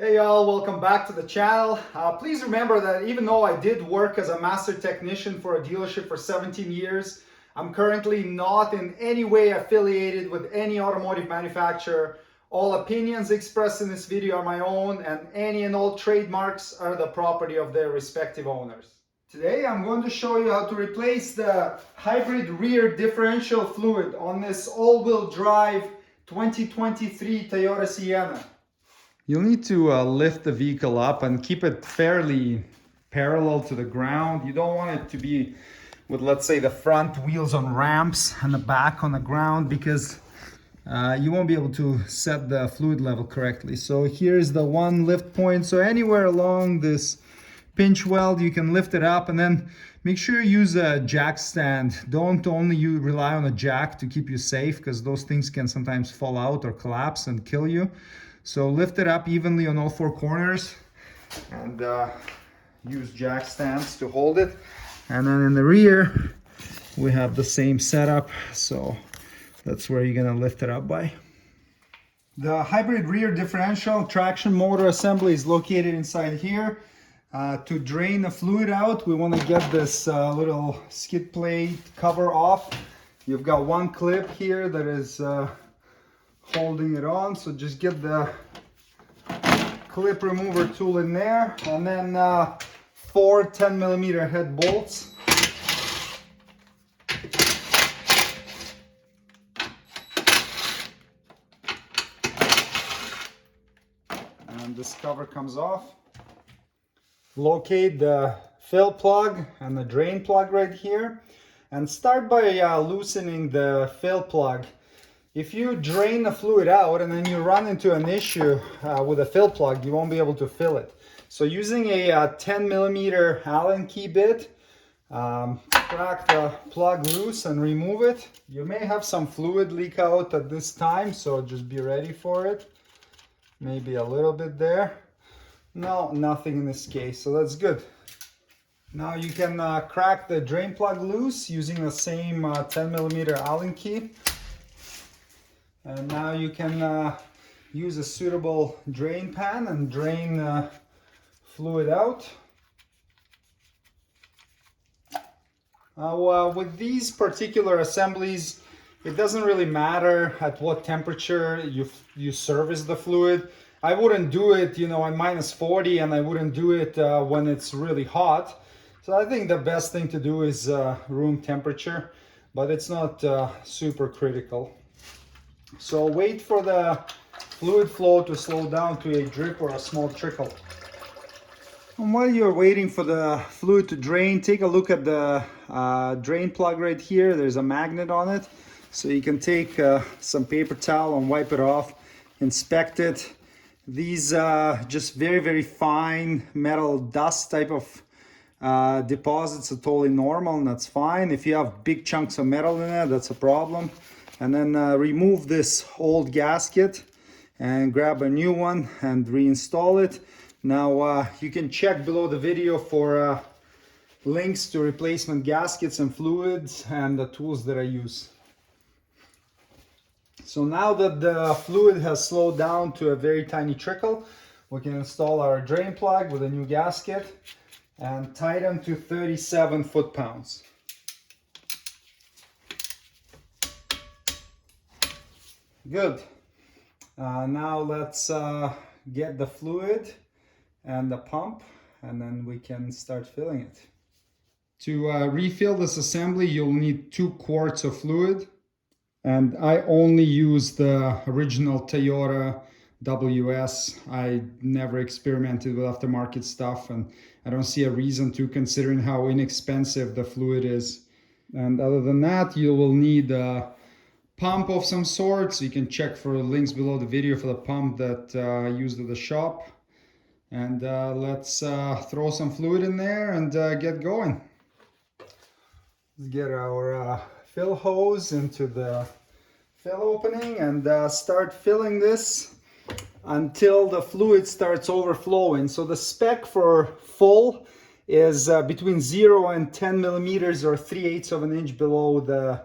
Hey y'all, welcome back to the channel. Please remember that even though I did work as a master technician for a dealership for 17 years, I'm currently not in any way affiliated with any automotive manufacturer. All opinions expressed in this video are my own, and any and all trademarks are the property of their respective owners. Today I'm going to show you how to replace the hybrid rear differential fluid on this all-wheel drive 2023 Toyota Sienna. You'll need to lift the vehicle up and keep it fairly parallel to the ground. You don't want it to be with, let's say, the front wheels on ramps and the back on the ground, because you won't be able to set the fluid level correctly. So here's the one lift point. So anywhere along this pinch weld, you can lift it up, and then make sure you use a jack stand. Don't only rely on a jack to keep you safe, because those things can sometimes fall out or collapse and kill you. So lift it up evenly on all four corners and use jack stands to hold it. And then in the rear, we have the same setup. So that's where you're gonna lift it up by. The hybrid rear differential traction motor assembly is located inside here. To drain the fluid out, we want to get this little skid plate cover off. You've got one clip here that is holding it on, so just get the clip remover tool in there, and then 4 10mm head bolts. And this cover comes off. Locate the fill plug and the drain plug right here, and start by loosening the fill plug. If you drain the fluid out and then you run into an issue with a fill plug, you won't be able to fill it. So using a 10mm Allen key bit, crack the plug loose and remove it. You may have some fluid leak out at this time, so just be ready for it. Maybe a little bit there. No, nothing in this case, so that's good. Now you can crack the drain plug loose using the same 10mm Allen key. And now you can use a suitable drain pan and drain fluid out. With these particular assemblies, it doesn't really matter at what temperature you service the fluid. I wouldn't do it, at -40, and I wouldn't do it when it's really hot. So I think the best thing to do is room temperature, but it's not super critical. So wait for the fluid flow to slow down to a drip or a small trickle. And while you're waiting for the fluid to drain, take a look at the drain plug right here. There's a magnet on it. So you can take some paper towel and wipe it off, inspect it. These just very, very fine metal dust type of deposits are totally normal, and that's fine. If you have big chunks of metal in there, that's a problem. And then remove this old gasket and grab a new one and reinstall it. Now you can check below the video for links to replacement gaskets and fluids and the tools that I use. So now that the fluid has slowed down to a very tiny trickle, we can install our drain plug with a new gasket and tighten to 37 foot-pounds. Good. Now let's get the fluid and the pump, and then we can start filling it. To refill this assembly, you'll need 2 quarts of fluid, and I only use the original Toyota WS. I never experimented with aftermarket stuff, and I don't see a reason to, considering how inexpensive the fluid is. And other than that, you will need a pump of some sort. So you can check for links below the video for the pump that I used at the shop. And let's throw some fluid in there and get going. Let's get our fill hose into the fill opening and start filling this until the fluid starts overflowing. So the spec for full is between 0 and 10 millimeters, or 3/8 of an inch below the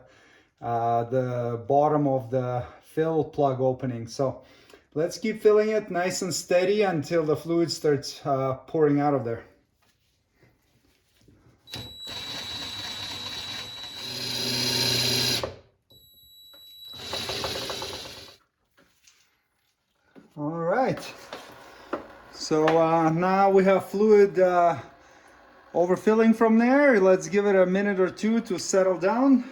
bottom of the fill plug opening. So Let's keep filling it nice and steady until the fluid starts pouring out of there. All right, so now we have fluid overfilling from there. Let's give it a minute or two to settle down,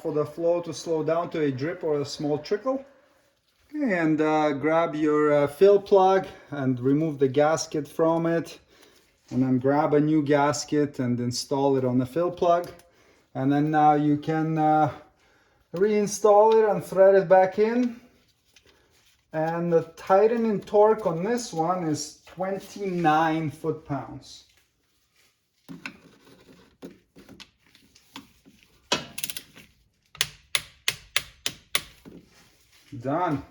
for the flow to slow down to a drip or a small trickle. Okay, and grab your fill plug and remove the gasket from it, and then grab a new gasket and install it on the fill plug. And then now you can reinstall it and thread it back in. And the tightening torque on this one is 29 foot-pounds. Done.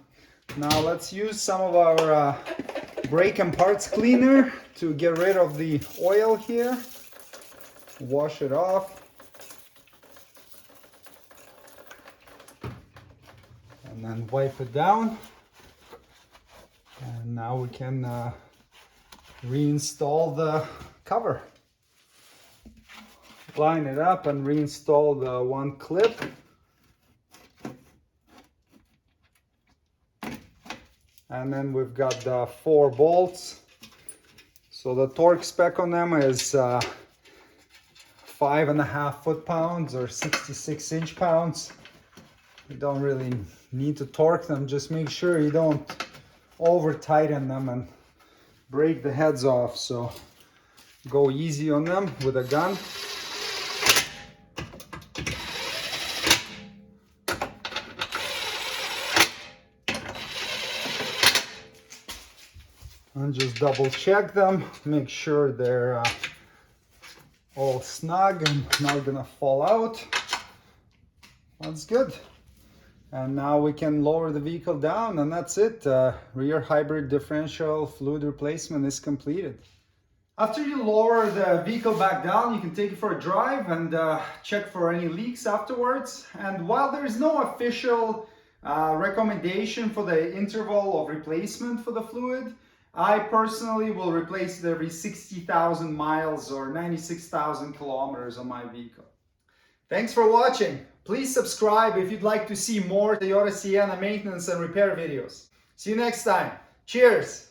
Now let's use some of our brake and parts cleaner to get rid of the oil here. Wash it off. And then wipe it down. And now we can reinstall the cover. Line it up and reinstall the one clip. And then we've got the 4 bolts. So the torque spec on them is 5.5 foot-pounds or 66 inch-pounds. You don't really need to torque them, just make sure you don't over tighten them and break the heads off. So go easy on them with a gun. And just double check them, make sure they're all snug and not gonna fall out. That's good. And now we can lower the vehicle down, and that's it. Rear hybrid differential fluid replacement is completed. After you lower the vehicle back down, you can take it for a drive and check for any leaks afterwards. And while there is no official recommendation for the interval of replacement for the fluid, I personally will replace it every 60,000 miles or 96,000 kilometers on my vehicle. Thanks for watching. Please subscribe if you'd like to see more Toyota Sienna maintenance and repair videos. See you next time. Cheers!